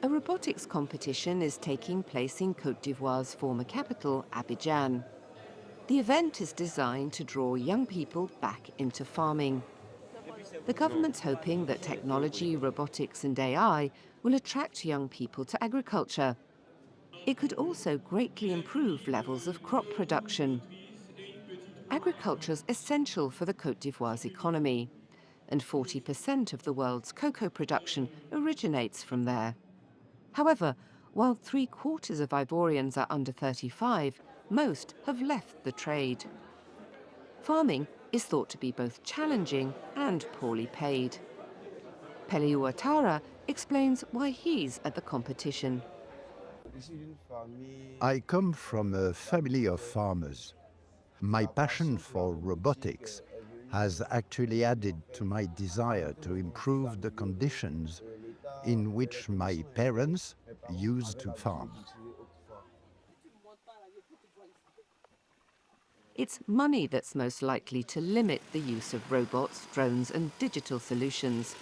A robotics competition is taking place in Côte d'Ivoire's former capital, Abidjan. The event is designed to draw young people back into farming. The government's hoping that technology, robotics and AI will attract young people to agriculture. It could also greatly improve levels of crop production. Agriculture is essential for the Côte d'Ivoire's economy, and 40% of the world's cocoa production originates from there. However, while 3/4 of Ivorians are under 35, most have left the trade. Farming is thought to be both challenging and poorly paid. Pele Ouattara explains why he's at the competition. I come from a family of farmers. My passion for robotics has actually added to my desire to improve the conditions in which my parents used to farm. It's money that's most likely to limit the use of robots, drones and digital solutions.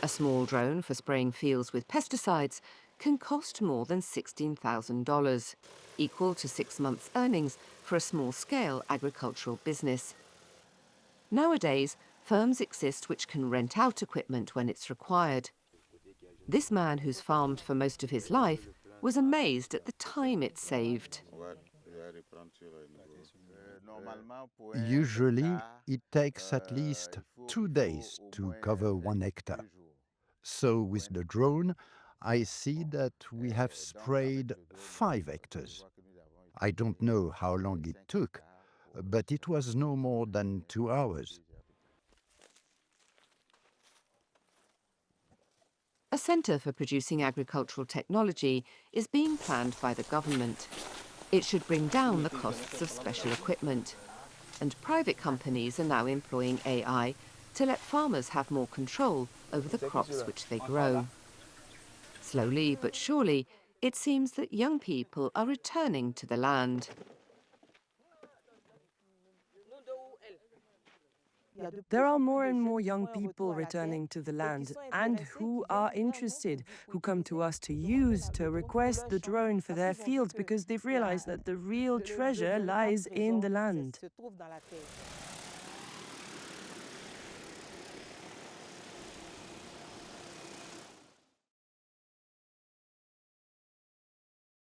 A small drone for spraying fields with pesticides can cost more than $16,000, equal to 6 months' earnings for a small-scale agricultural business. Nowadays, firms exist which can rent out equipment when it's required. This man, who's farmed for most of his life, was amazed at the time it saved. Usually, it takes at least 2 days to cover 1 hectare. So with the drone, I see that we have sprayed 5 hectares. I don't know how long it took, but it was no more than 2 hours. A centre for producing agricultural technology is being planned by the government. It should bring down the costs of special equipment. And private companies are now employing AI to let farmers have more control over the crops which they grow. Slowly but surely, it seems that young people are returning to the land. There are more and more young people returning to the land and who are interested, who come to us to request the drone for their fields because they've realized that the real treasure lies in the land.